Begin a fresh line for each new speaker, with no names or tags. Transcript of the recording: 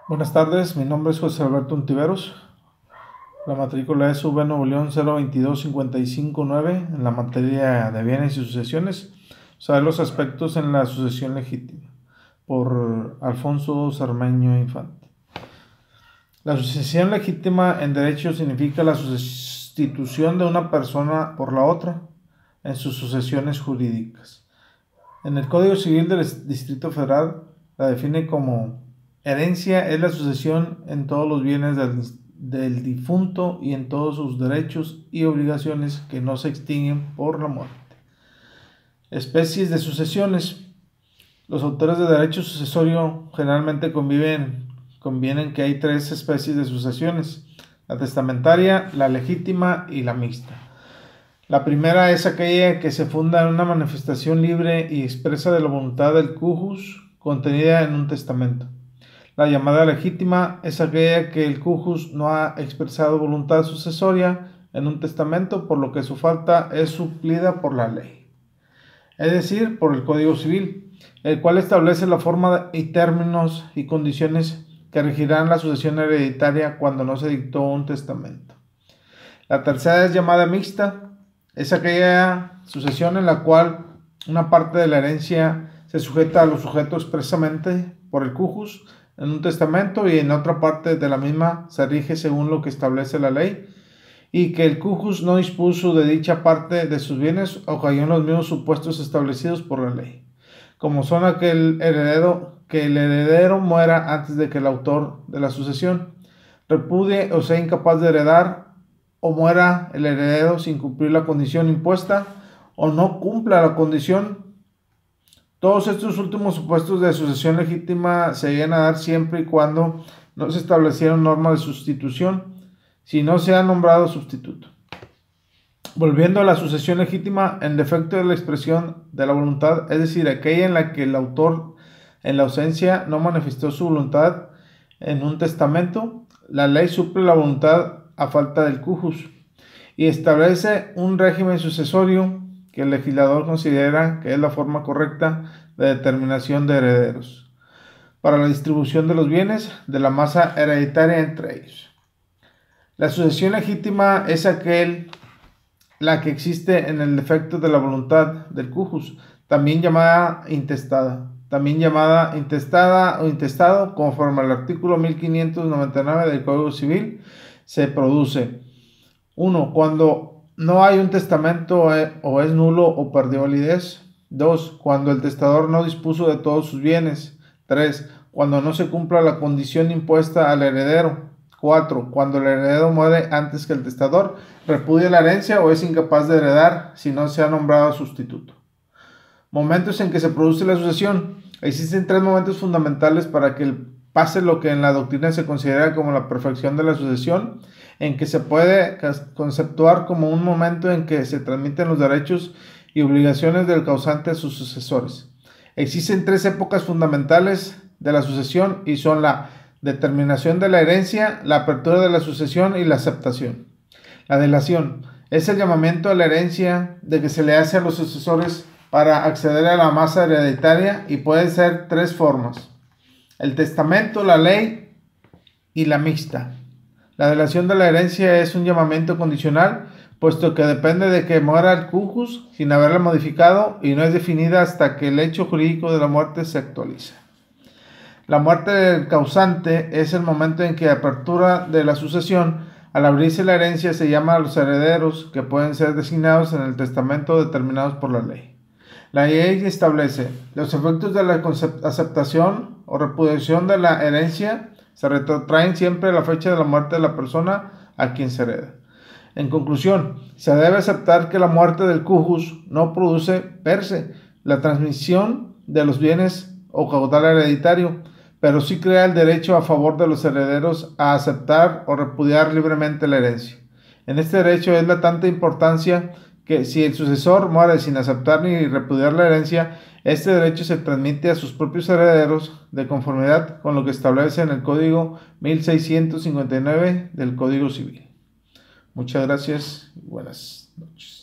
Buenas tardes, mi nombre es José Alberto Untiveros. La matrícula es V Nuevo León 022-559 en la materia de bienes y sucesiones. Saber los aspectos en la sucesión legítima, por Alfonso Cermeño Infante. La sucesión legítima en derecho significa la sustitución de una persona por la otra en sus sucesiones jurídicas. En el Código Civil del Distrito Federal la define como: herencia es la sucesión en todos los bienes del difunto y en todos sus derechos y obligaciones que no se extinguen por la muerte. Especies de sucesiones. Los autores de derecho sucesorio generalmente convienen que hay tres especies de sucesiones: la testamentaria, la legítima y la mixta. La primera es aquella que se funda en una manifestación libre y expresa de la voluntad del cujus contenida en un testamento. La llamada legítima es aquella que el cujus no ha expresado voluntad sucesoria en un testamento, por lo que su falta es suplida por la ley, es decir, por el Código Civil, el cual establece la forma y términos y condiciones que regirán la sucesión hereditaria cuando no se dictó un testamento. La tercera es llamada mixta. Es aquella sucesión en la cual una parte de la herencia se sujeta a los sujetos expresamente por el cujus en un testamento y en otra parte de la misma se rige según lo que establece la ley, y que el cujus no dispuso de dicha parte de sus bienes o cayó en los mismos supuestos establecidos por la ley, como son que el heredero muera antes de que el autor de la sucesión repudie o sea incapaz de heredar, o muera el heredero sin cumplir la condición impuesta, o no cumpla la condición. Todos estos últimos supuestos de sucesión legítima se llegan a dar siempre y cuando no se establecieron normas de sustitución, si no se ha nombrado sustituto. Volviendo a la sucesión legítima, en defecto de la expresión de la voluntad, es decir, aquella en la que el autor en la ausencia no manifestó su voluntad en un testamento, la ley suple la voluntad a falta del cujus y establece un régimen sucesorio que el legislador considera que es la forma correcta de determinación de herederos para la distribución de los bienes de la masa hereditaria entre ellos. La sucesión legítima es la que existe en el defecto de la voluntad del cujus, también llamada intestada o intestado, conforme al artículo 1599 del Código Civil. Se produce: 1. Cuando no hay un testamento o es nulo o perdió validez. 2. Cuando el testador no dispuso de todos sus bienes. 3. Cuando no se cumpla la condición impuesta al heredero. 4. Cuando el heredero muere antes que el testador, repudia la herencia o es incapaz de heredar si no se ha nombrado sustituto. Momentos en que se produce la sucesión. Existen tres momentos fundamentales para que pase lo que en la doctrina se considera como la perfección de la sucesión, en que se puede conceptuar como un momento en que se transmiten los derechos y obligaciones del causante a sus sucesores. Existen tres épocas fundamentales de la sucesión y son la determinación de la herencia, la apertura de la sucesión y la aceptación. La delación es el llamamiento a la herencia de que se le hace a los sucesores para acceder a la masa hereditaria, y pueden ser tres formas: el testamento, la ley y la mixta. La delación de la herencia es un llamamiento condicional, puesto que depende de que muera el cujus sin haberla modificado y no es definida hasta que el hecho jurídico de la muerte se actualiza. La muerte del causante es el momento en que, a apertura de la sucesión, al abrirse la herencia, se llama a los herederos, que pueden ser designados en el testamento determinados por la ley. La ley establece los efectos de la aceptación o repudiación de la herencia. Se retrotraen siempre a la fecha de la muerte de la persona a quien se hereda. En conclusión, se debe aceptar que la muerte del cujus no produce per se la transmisión de los bienes o caudal hereditario, pero sí crea el derecho a favor de los herederos a aceptar o repudiar libremente la herencia. En este derecho es de tanta importancia que si el sucesor muere sin aceptar ni repudiar la herencia, este derecho se transmite a sus propios herederos de conformidad con lo que establece en el Código 1659 del Código Civil. Muchas gracias y buenas noches.